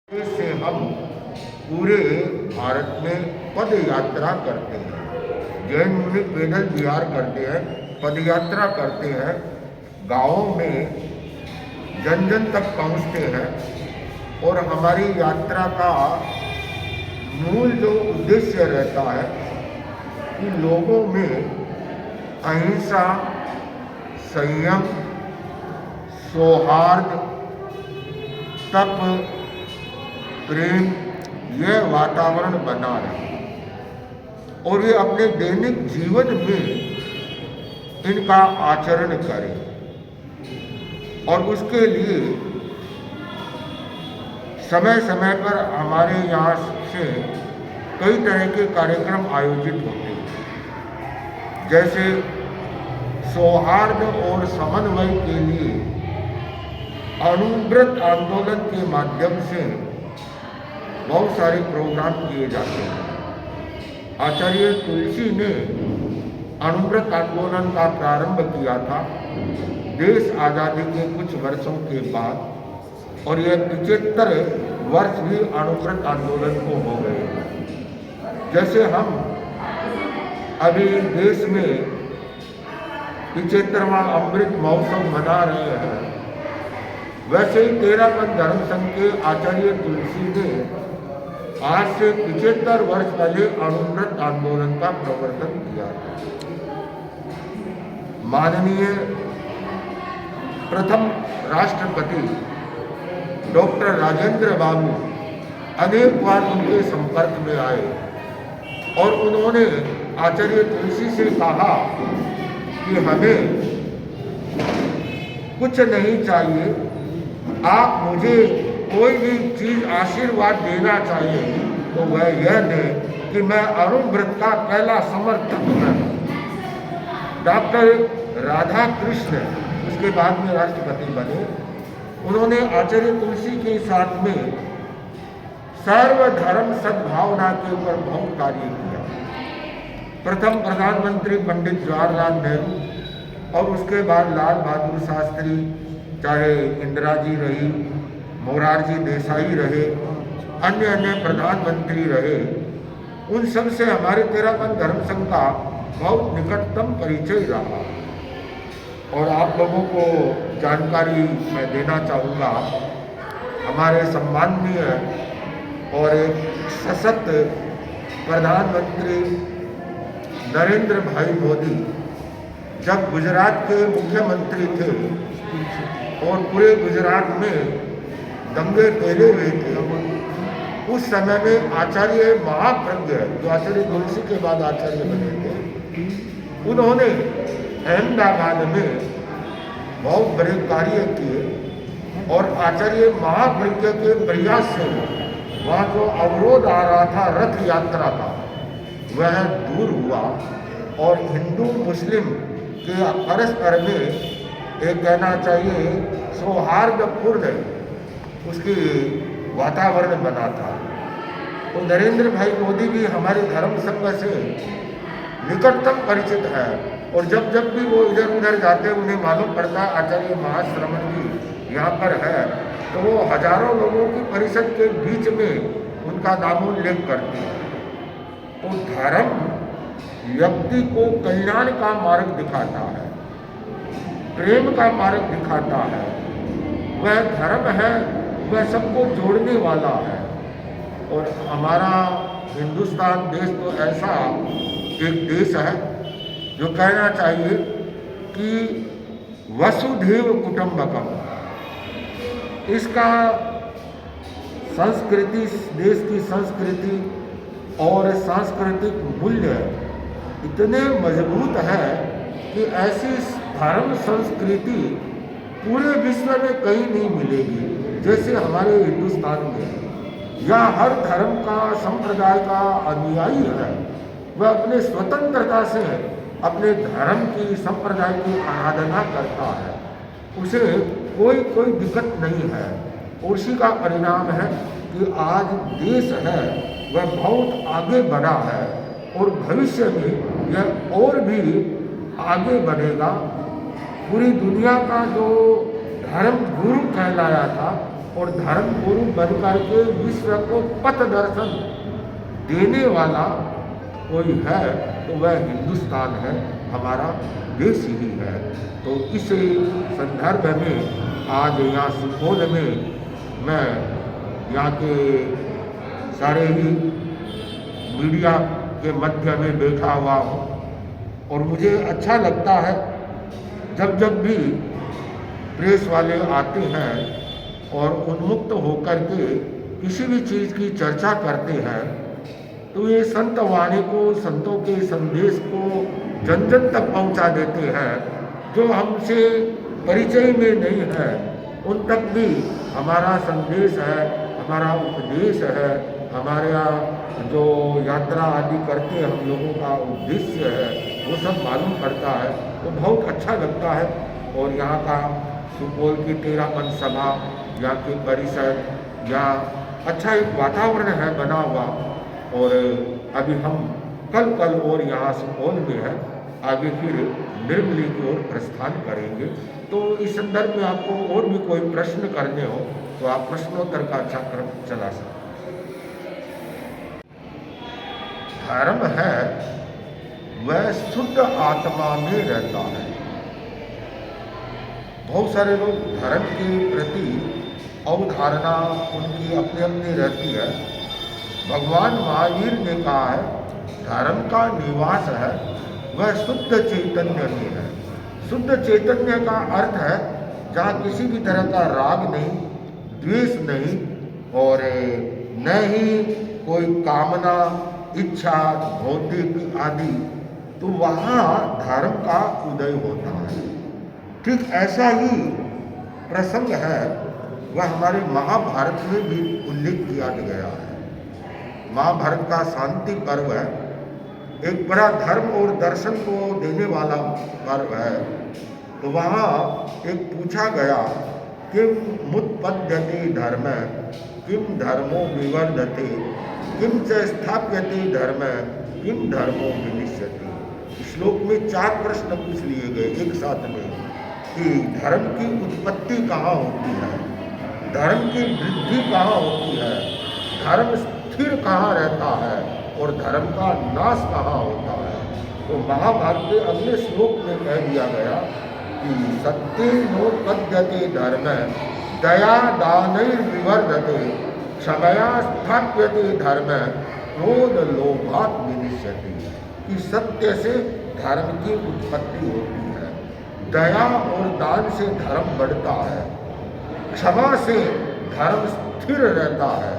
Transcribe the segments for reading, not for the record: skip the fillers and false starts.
से हम पूरे भारत में पद यात्रा करते हैं। जैन मुनि पैदल विहार करते हैं, पद यात्रा करते हैं, गाँवों में जन जन तक पहुँचते हैं। और हमारी यात्रा का मूल जो उद्देश्य रहता है कि लोगों में अहिंसा, संयम, सौहार्द, तप, प्रेम, यह वातावरण बना रहे और वे अपने दैनिक जीवन में इनका आचरण करें। और उसके लिए समय समय पर हमारे यहाँ से कई तरह के कार्यक्रम आयोजित होते हैं। जैसे सौहार्द और समन्वय के लिए अणुव्रत आंदोलन के माध्यम से बहुत सारे प्रोग्राम किए जाते हैं। आचार्य तुलसी ने अणुव्रत आंदोलन का प्रारंभ किया था देश आज़ादी के कुछ वर्षों के बाद, और यह 75 वर्ष भी अणुव्रत आंदोलन को हो गए। जैसे हम अभी देश में 75वां अमृत महोत्सव मना रहे हैं, वैसे ही तेरापंथ धर्म संघ के आचार्य तुलसी ने आज से 75 वर्ष पहले अणुव्रत आंदोलन का प्रवर्तन किया था। माननीय प्रथम राष्ट्रपति डॉक्टर राजेंद्र बाबू अनेक बार उनके संपर्क में आए और उन्होंने आचार्य तुलसी से कहा कि हमें कुछ नहीं चाहिए, आप मुझे कोई भी चीज आशीर्वाद देना चाहिए तो वह यह दे कि मैं अणुव्रत का पहला समर्थक हूँ। डॉक्टर राधा कृष्ण उसके बाद में राष्ट्रपति बने। उन्होंने आचार्य तुलसी के साथ में सर्वधर्म सद्भावना के ऊपर बहुत कार्य किया। प्रथम प्रधानमंत्री पंडित जवाहरलाल नेहरू और उसके बाद लाल बहादुर शास्त्री, चाहे इंदिरा जी रही, मोरारजी देसाई रहे, अन्य अन्य प्रधानमंत्री रहे, उन सब से हमारे तेरापंथ धर्म संघ का बहुत निकटतम परिचय रहा। और आप लोगों को जानकारी मैं देना चाहूँगा, हमारे सम्माननीय और एक सशक्त प्रधानमंत्री नरेंद्र भाई मोदी जब गुजरात के मुख्यमंत्री थे और पूरे गुजरात में दंगे फैले हुए थे, उस समय में आचार्य महाप्रज्ञ जो आचार्य तुलसी के बाद आचार्य बने थे, उन्होंने अहमदाबाद में बहुत बड़े कार्य किए और आचार्य महाप्रज्ञ के प्रयास से वहाँ जो अवरोध आ रहा था रथ यात्रा का, वह दूर हुआ और हिंदू मुस्लिम के परस्पर में एक कहना चाहिए सौहार्दपूर्ण उसकी वातावरण बना था। तो नरेंद्र भाई मोदी भी हमारे धर्म संघ से निकटतम परिचित है और जब जब भी वो इधर उधर जाते उन्हें मालूम पड़ता आचार्य महाश्रमण जी यहाँ पर है, तो वो हजारों लोगों की परिषद के बीच में उनका नामोल्लेख करते हैं। तो धर्म व्यक्ति को कल्याण का मार्ग दिखाता है, प्रेम का मार्ग दिखाता है। वह धर्म है, वह सबको जोड़ने वाला है। और हमारा हिंदुस्तान देश तो ऐसा एक देश है जो कहना चाहिए कि वसुधैव कुटुंबकम, इसका संस्कृति, देश की संस्कृति और सांस्कृतिक मूल्य इतने मजबूत है कि ऐसी धर्म संस्कृति पूरे विश्व में कहीं नहीं मिलेगी जैसे हमारे हिंदुस्तान में। यहाँ हर धर्म का, संप्रदाय का अनुयायी है, वह अपने स्वतंत्रता से अपने धर्म की, संप्रदाय की आराधना करता है, उसे कोई दिक्कत नहीं है। उसी का परिणाम है कि आज देश है वह बहुत आगे बढ़ा है और भविष्य में यह और भी आगे बढ़ेगा। पूरी दुनिया का जो धर्म गुरु कहलाया था और धर्म गुरु बनकर के विश्व को पथ दर्शन देने वाला कोई है तो वह हिंदुस्तान है, हमारा देश ही है। तो इस संदर्भ में आज यहाँ सुपौल में मैं यहाँ के सारे ही मीडिया के मध्य में बैठा हुआ हूँ और मुझे अच्छा लगता है जब जब भी प्रेस वाले आते हैं और उन्मुक्त होकर के किसी भी चीज़ की चर्चा करते हैं तो ये संत वाणी को, संतों के संदेश को जन जन तक पहुंचा देते हैं। जो हमसे परिचय में नहीं है उन तक भी हमारा संदेश है, हमारा उपदेश है, हमारे यहाँ जो यात्रा आदि करते हैं हम लोगों का उद्देश्य है वो सब मालूम पड़ता है तो बहुत अच्छा लगता है। और यहाँ का सुपौल की 13 सभा, यहाँ की परिषद, यहाँ अच्छा एक वातावरण है बना हुआ। और अभी हम कल और यहाँ सुपौल में है, आगे फिर निर्मली की ओर प्रस्थान करेंगे। तो इस संदर्भ में आपको और भी कोई प्रश्न करने हो तो आप प्रश्नोत्तर का चक्र चला सकते। धर्म है वह शुद्ध आत्मा में रहता है। बहुत सारे लोग धर्म के प्रति अवधारणा उनकी अपनी अपनी रहती है। भगवान महावीर ने कहा है धर्म का निवास है वह शुद्ध चैतन्य में है। शुद्ध चैतन्य का अर्थ है जहाँ किसी भी तरह का राग नहीं, द्वेष नहीं और न ही कोई कामना, इच्छा, भौतिक आदि, तो वहाँ धर्म का उदय होता है। ठीक ऐसा ही प्रसंग है वह हमारे महाभारत में भी उल्लेख किया गया है। महाभारत का शांति पर्व है, एक बड़ा धर्म और दर्शन को देने वाला पर्व है। तो वहाँ एक पूछा गया किम मुत्पद्यते धर्म किम धर्मो विवर्धते किम च स्थाप्यते धर्म किम धर्मो विनिश्यते। श्लोक में 4 प्रश्न पूछ लिए गए एक साथ में कि धर्म की उत्पत्ति कहाँ होती है, धर्म की वृद्धि कहाँ होती है, धर्म स्थिर कहाँ रहता है और धर्म का नाश कहाँ होता है। तो महाभारत के अगले श्लोक में कह दिया गया कि सत्येनोत्पद्यते धर्म दया दानैर्विवर्धते क्षमया स्थाप्यते धर्म क्रोध लोभात् विनिश्यते। कि सत्य से धर्म की उत्पत्ति होती है, दया और दान से धर्म बढ़ता है, क्षमा से धर्म स्थिर रहता है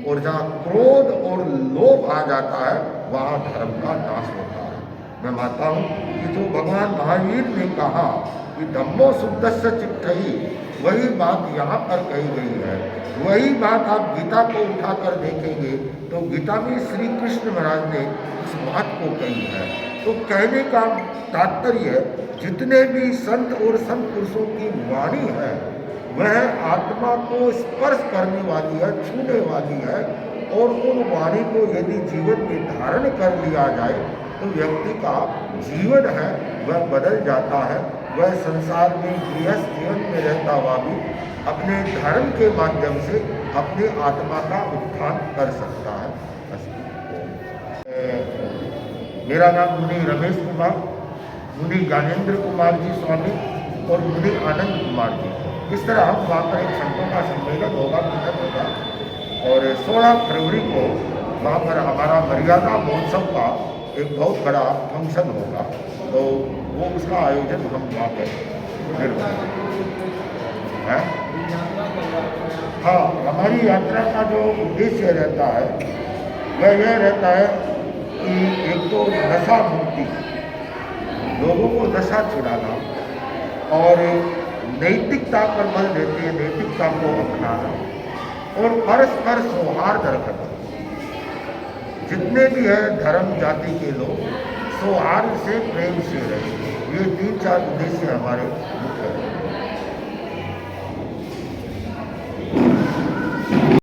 और जहाँ क्रोध और लोभ आ जाता है वहाँ धर्म का नाश होता है। मैं मानता हूँ कि जो भगवान महावीर ने कहा कि धम्मो शुद्धस्य चित्तहि, वही बात यहाँ पर कही गई है। वही बात आप गीता को उठाकर देखेंगे तो गीता में श्री कृष्ण महाराज ने इस बात को कही है। तो कहने का तात्पर्य जितने भी संत और संत पुरुषों की वाणी है वह आत्मा को स्पर्श करने वाली है, छूने वाली है। और उन वाणी को यदि जीवन में धारण कर लिया जाए तो व्यक्ति का जीवन है वह बदल जाता है। वह संसार में गृहस्थ जीवन में रहता हुआ भी अपने धर्म के माध्यम से अपने आत्मा का उत्थान कर सकता है। मेरा नाम मुनि रमेश कुमार, मुनि ज्ञानेंद्र कुमार जी स्वामी और मुनि आनंद कुमार जी। इस तरह हम वहाँ पर एक संतों का सम्मेलन होगा, मिलन होगा और 16 फरवरी को वहाँ पर हमारा मर्यादा महोत्सव का एक बहुत बड़ा फंक्शन होगा। तो वो उसका आयोजन हम वहाँ पर है। हाँ, हमारी यात्रा का जो उद्देश्य रहता है वह यह रहता है कि एक तो नशा मुक्ति, लोगों को नशा छुड़ाना और नैतिकता पर बल देते हैं, नैतिकता को अपनाना और परस्पर सौहार्द रखना। जितने भी हैं धर्म जाति के लोग सौहार्द से, प्रेम से रहे। ये 3-4 उद्देश्य हमारे